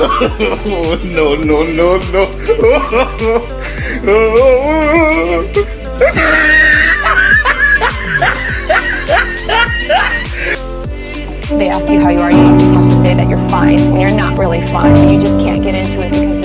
No, no, no, no. They ask you how you are, you just have to say that you're fine when you're not really fine. You just can't get into it because